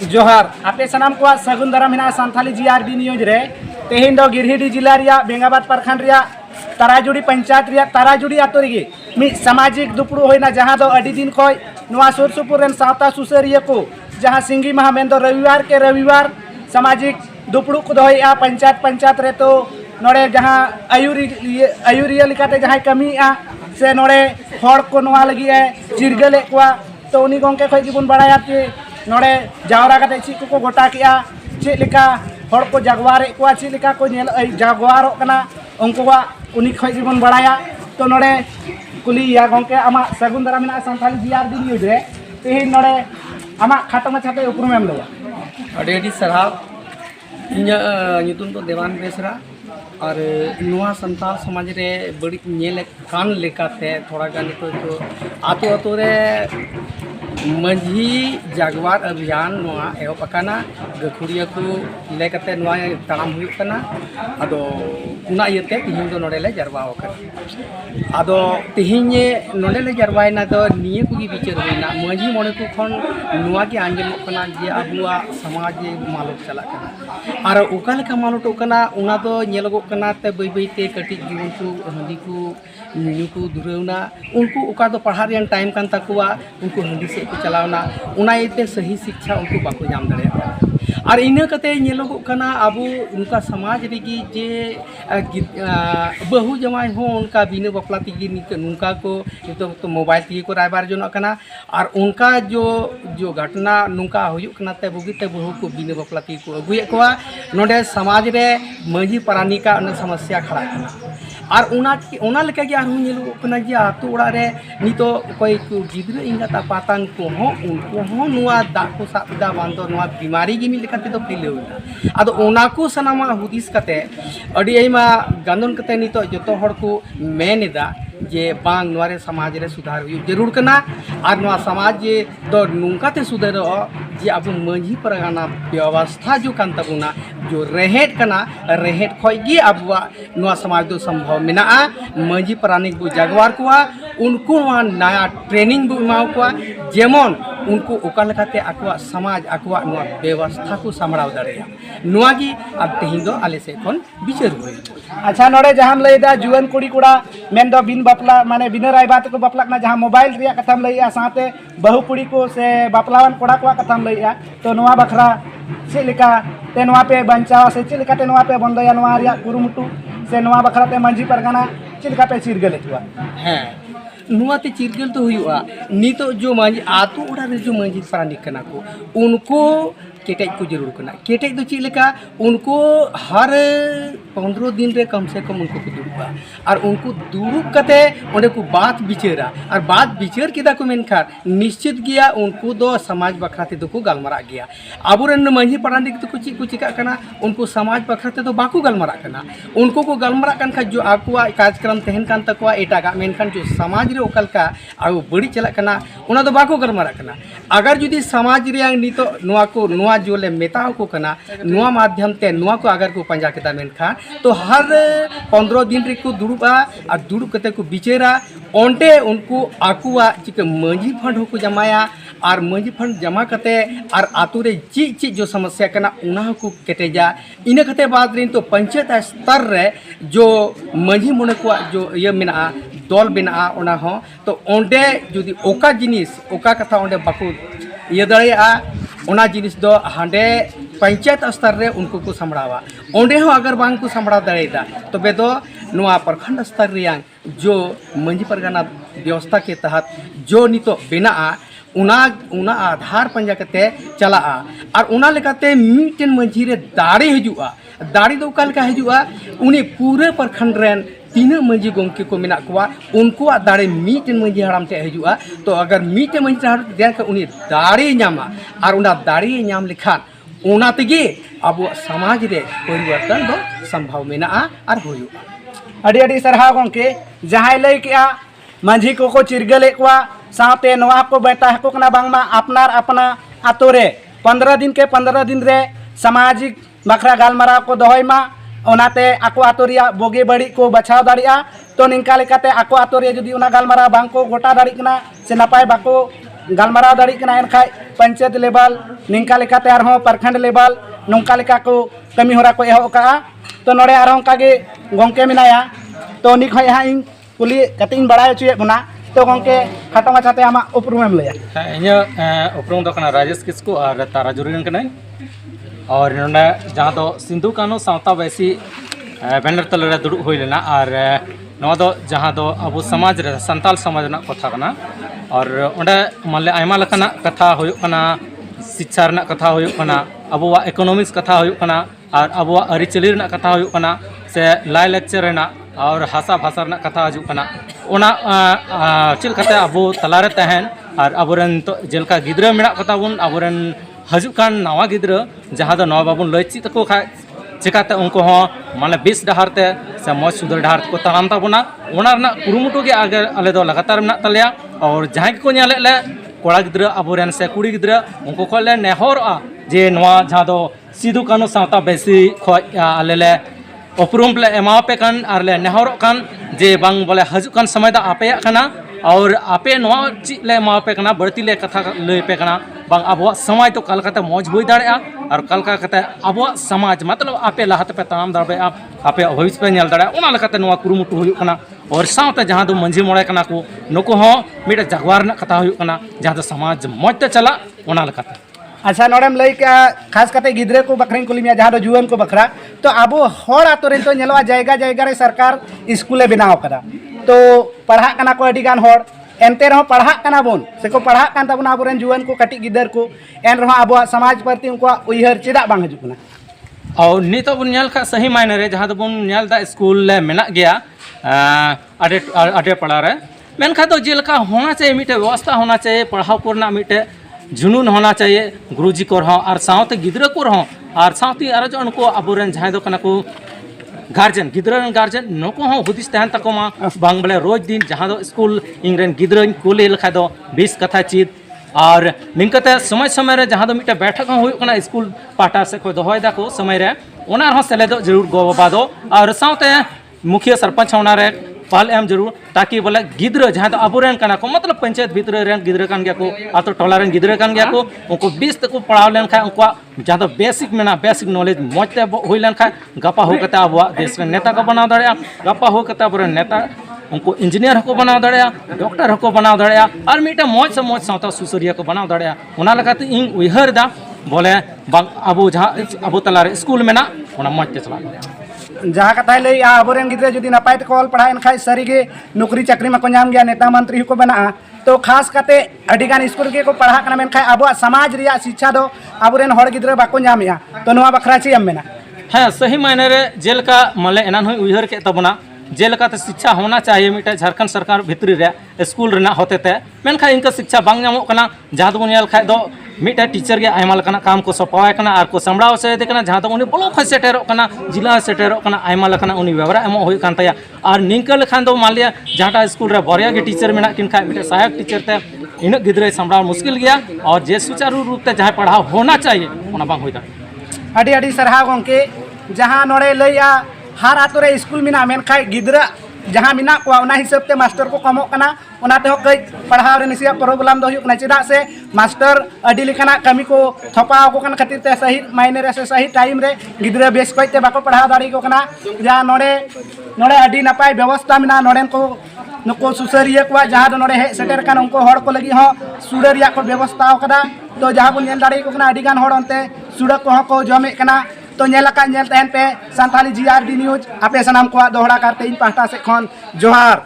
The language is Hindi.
जोहार आपे सनाम को सगुन दाराम हिना सान्थाली जीआरडी न्यूज रे तेहिन दो गिरहिटी जिला रिया बेंगाबाद प्रखंड रिया ताराजुड़ी पंचायत रिया ताराजुड़ी आतो रिगे मी सामाजिक दुपड़ू होइना जहां दो अडी दिन खय नुआ सुर सुपुर रेन सावता सुसरिया को जहां सिंगी महा मेन दो रविवार के रविवार सामाजिक दुपड़ू को दोया पंचायत रे तो नोड़े जहां आयुरिया लिकाते जहां कमी से नोड़े हड़ को नुआ लगी है चिरगले को तो उनी गंके खय जीवन बड़ाया कि नोड़े जावरा काते ची को गोटा किया चेलिका हड़ को जागवारे को चेलिका को जागवारो कना उनकोवा उनी खय जीवन बड़ाया तो नोड़े कुली या गंके आमा सगुन दारा मिना सान्थाली जीआरडी न्यूज रे तेहिन नोड़े आमा खाटो माछाते उपरुमेम लया अडी सराव इन्या nyutum तो देवान बेसरा और नुआ संताल समाज रे बड़ी नेले कान लेकाते थोड़ा गान तो आतो आतो रे मंझी जागवार अभियान नुआ एहब अकाना गखुड़िया को लेकते नुआ ताम हुई कना अदो उना इयते तिहिन दो नोडे ले जरवाओ कर अदो तिहिन नोडे ले जरवायना दो निये को की विचार होइना मंझी मोने को खन नुआ के आंजम कना जे अबुआ समाज मालूम चला कना और ओका लेका मालूम कना उना दो नेलगो कना ते बई बई ते कटी जीवन को हंदी को न्यू को दुरौना उनको ओका दो पढ़ा रेन टाइम कान तकुआ उनको हंदी से को चलावना उना इते सही शिक्षा उनको बाको जाम दड़े और इना कते नेलगो कना अबु उनका समाज रेगी जे बहु जमाई हो उनका बिना बपला तिगी उनका को तो मोबाइल तिगी को रायबार जोन कना और उनका जो घटना नुका हुयुक कना ते बुगिते बहु को बिना बपला तिगी को अगुए कोआ नोडे समाज रे मंझी परानिका अन समस्या खड़ा कना और उना लेके के आरु नेलगो कना जे आतो ओड़ा रे नितो कोई को गिद्र इंगाता पातान को हो उनको हो नुआ दा को साबदा बांदो नुआ बीमारी गी मिल कते तो पिलेउना आदो ओना को सनामा हुदिस कते अडी एमा गांदन कते नितो जतो हड़ को मेनेदा जे बांग नोरे समाज रे सुधार हुई जरूर कना और नोआ समाज जे दो नुंकाते सुधारो जे अब मंझी परगाना व्यवस्था जो कान तबुना जो रहेट कना रहेट खय गे अबवा नोआ समाज दो संभव मेना मंझी परानिक बु जागवार कोआ उनको नया ट्रेनिंग बु एमाव कोआ जेमन उनको ओका लेकाते आकवा समाज आकवा नोआ व्यवस्था को सामड़ाव दड़ेया नोआ गी अब तेहिं दो आले से कोन विचार होई अच्छा नोड़े जहां लैदा जुवन कुड़ी कुड़ा मेन दो बिन बापला माने बिना रायबात को बापला ना जहां मोबाइल रिया कथाम लैया साथे बहु कुड़ी को से बापलावन कोड़ा को कथाम लैया तो नोआ बखरा चेलिका ते नोआ पे बंचावा से चेलिका ते नोआ पे बंदया नोआ रिया कुरुमुटु से नोआ बखरा ते मंझी परगाना चेलिका पे चिरगले हुआ है नुआते चिरगल तो हुआ नितो जो मंझी आतो ओड़ा रे जो मंझी परानिक कना को उनको केटेज को जरूर करना केटेज तो चेलेका उनको हर 15 दिन रे कम से कम उनको को दुरुबा और उनको दुरुब कते ओंडे को बात बिचारा और बात बिचार केदा को मेनखा निश्चित गया उनको दो समाज बखराते तो को गलमरा गया अबुरन मंझी परानिक तो कुछ चिका कना उनको समाज बखराते तो बाको गलमरा कना उनको को गलमरा कन खा जो आकुआ कार्यक्रम तहन कान तकवा एटागा मेनखान जो समाज रे ओकलका आउ बड़ी चला कना उना दो बाको गलमरा कना अगर जुदी समाज रे नितो नोआ को नोआ जो ले मेताओ को कना नुआ माध्यम ते नुआ को अगर को पंजा केता मेनखा तो हर 15 दिन रे को दुरुबा और दुरुब कते को बिचेरा ओंटे उनको आकुआ चिक मंझी फंड को जमाया और मंझी फंड जमा कते और आतु रे ची जो समस्या कना उना को केटेजा इने कते बाद रे तो पंचायत स्तर रे जो मंझी मोने को जो ये मेना दल बेना ओना हो तो ओंडे जुदी ओका जिनिस ओका कथा ओंडे बाको ये दड़ेया ओना जिनिस दो हांडे पंचायत स्तर रे उनको को संभड़ावा ओंडे हो अगर बांग को संभड़ा दड़ेदा तबे दो नुआ प्रखंड स्तर रियांग जो मंझी परगना व्यवस्था के तहत जो नितो बेना उना आधार पंजा कते चला और उना लेकाते मीटेन मंझी रे दाड़े हजुआ दाड़ी दो काल का हजुआ उनी पूरे प्रखंड रेन तीना मंझी गोंके को मेना कोआ उनको दाड़े मीटेन मंझी हराम ते हजुआ तो अगर मीटेन मंझी हराम देन का उनी दाड़े न्यामा और उना दाड़े न्याम लिखान उना तेगे अब समाज रे परिवर्तन दो संभव मेना और होयुआ अड़ी अड़ी सरहा गोंके जहां लई के मंझी को चिरगले कोआ साथे नोआ को बेटा को कना बांगमा अपनार अपना आतो रे 15 दिन रे सामाजिक बखरा गालमारा को दोहयमा ओनाते आको आतो रिया बोगे बड़ी को बचाव दाड़िया तो निंका लेकाते आको आतो रे जदी उना गालमारा बांग को गोटा दाड़ी कना से नपाय बाको गलमाराव दाड़ी कना एनखाय पंचायत लेवल निंका लेकाते आरहों प्रखंड लेवल नोंका लेका को कमी होरा को एहो का तो नोड़े आरहों कागे गोंके मिनाया तो उनी खय हा इन कुली कतिन बड़ाय चुए बना तो गोंके खाटो माछाते आमा उपरुमेम लया इन उपरुम दो कना राजेश किस्कू और ताराजुरी कना और नोंडे जहाँ दो सिंधु कानू सावता वैसी बैनर तलरे दुड़ुब हुई लेना और नवा दो जहाँ दो अबो समाज रे संताल समाज ना कथा कना और ओंडे मानले आयमा लकना कथा हुयुग कना शिक्षा रना कथा हुयुग कना अबोवा इकोनॉमिक्स कथा हुयुग कना और अबोवा अरिचली रना कथा हुयुग कना से लाइ लेक्चर रना और हासा भाषा रना कथा हजुग कना ओना चिल कते अबो तलारे तहन और अबोरन तो जेलका गिद्रा मेना कताबुन अबोरन हजुग कान नवा गिद्रा जहाँ दो नवा बाबुन लैची तको खा चिकाते उनको हो माने 20 डहारते से मौज सुधर डहार को ताराम ताबुना ओना रना कुरुमुटु के आगे अले दो लगातार मेना तलिया और जहाँ को न्याले ले कोड़ा गिद्रा अबोरन से कुड़ी गिद्रा उनको को ले नेहर जे नवा जहाँ दो सिधु कानू सावता बेसी खो आले ले उपरुम ले एमापे कान और ले नेहर कान जे बांग बोले हजुग कान समय दा आपे कना और आपे नवा ची ले एमापे कना बढ़ती ले कथा ले पे कना बांग अबो समय तो कलकत्ता मौज हुई दाड़े और कलकत्ता अबो समाज मतलब आपे लहत पे ताम दाड़े आपे भविष्य पे नेल दाड़े ओना लकते नवा कुरुमुटु हुई कना और सावते जहाँ दो मंझी मोड़े कना को नुको हो मिटे जगवार ना कथा हुई कना जहाँ दो समाज मौज ते चला ओना लकते अच्छा नोड़ेम लई का खास करते गिद्रे को बखरिन कुलिमिया जहाँ दो जुएन को बखरा तो अबो हर आतोरेन तो नेलवा जायगा जायगा रे सरकार स्कूले बनाव कदा तो पढ़ा कना को अडिगान हर एनते रहो पढ़ा कना बोन से को पढ़ा कान तबना अबोरेन जुएन को कटी गिदर को एन रहो अबो समाज प्रति उनको उइहर चेदा बांग हजुग कना और नितो बुन नेल का सही मायने रे जहाँ दो बुन नेल दा स्कूल ले मेना गया आडे आडे पड़ा रे मेनखा तो जेलका होना चाहिए मिटे व्यवस्था होना चाहिए पढ़ाव करना मिटे जुनून होना चाहिए गुरुजी को रहो और सावते गिद्रा को रहो और सावती आरो जो उनको अबोरेन जहाँ दो कना को गार्जन गिद्रा गार्जन नको हो हुदिस तहन तको मा बांग बोले रोज दिन जहाँ दो स्कूल इंग्रेन गिद्रा कोले लखा दो 20 कथा चीत और निंकते समय समय रे जहाँ दो मिटे बैठक हो कना स्कूल पाटा से को दोहय दा को समय रे ओना रहो सेले दो जरूर गो बाबा दो और सावते मुखिया सरपंच होना रे पहल एम जरूर ताकि बोले गिद्रा जहाँ तो अबोरेन कना को मतलब पंचायत भीतर रेन गिद्रा कान गया को आतो टोला रेन गिद्रा कान गया को उनको 20 तक को पढ़ाव लेन खा उनको जहाँ तो बेसिक मेना बेसिक नॉलेज मजते हुई लेन खा गपा हो कते अब देश रे नेता को बनाव दाड़े गपा हो कते अबोरेन नेता उनको इंजीनियर को बनाव दाड़े डॉक्टर को बनाव दाड़े और मिटे मौज से मौज सावता सुसरिया को बनाव दाड़े ओना लगाते इन उइहर दा बोले अबो जहाँ अबो तलारे स्कूल में ना ओना मौज ते चला जहाँ कथा लई अबोरेन गिद्रे जुदी नपाय तको ऑल पढ़ा एनखाय सरीगे नौकरी चाकरी में को नाम गया नेता मंत्री को बना तो खास करते अडिगान स्कूल के को पढ़ा कना मेनखाय अबो समाज रिया शिक्षा दो अबोरेन हर गिद्रे बाको नामया तो नवा बखरा ची मेना हाँ सही मायने रे जेल का माले एनान हुई उइहर के तबना जेल का तो शिक्षा होना चाहिए मिटे झारखंड सरकार भितरी रे स्कूल रेना होते ते मेनखाय इनका शिक्षा बांग नामो कना जहाँ दो नेल खाय दो मिटे टीचर के आयमा लकना काम को सपावे कना और को संबड़ाव से देखना जहाँ तो उनी ब्लॉक खय सेटेरो कना जिला सेटेरो कना आयमा लकना उनी व्यवहार एमो होय कान तया और निंका लखान दो मान लिया जहाँ स्कूल रे बरिया के टीचर मेना किन खाय मिटे सहायक टीचर ते इन गिद्रे संबड़ाव मुश्किल गया और जे सुचारू रूप ते जहाँ पढ़ाव होना चाहिए ओना बांग होय दा अडी अडी सरहा गोंके जहाँ नोड़े लइया हर आतो रे स्कूल मिना मेनखाय गिद्रा जहाँ मिना को उना हिसाब ते मास्टर को कमो कना उनाते हो कई पढ़ाव रे निसिया प्रॉब्लम दो हुकना चेदा से मास्टर अडी लेखाना कमी को थपाव को कन खातिर ते सही मायने रे से सही टाइम रे गिद्रा बेस कोइते बाको पढ़ाव दाड़ी को कना जहाँ नोड़े नोड़े अडी नपाय व्यवस्था मिना नोड़ेन को नुको सुसरिया को जहाँ दो नोड़े हे सेटर कान उनको हड़ को लगी हो सुडरिया को व्यवस्था कदा तो जहाँ बन नेल दाड़ी को कना अडी गान हड़ अंते सुडक को जमे कना तो नेलका नेल तहन पे संथाली GRD न्यूज आपे सनाम को दोहरा करते इन पाहटा से खन जोहार।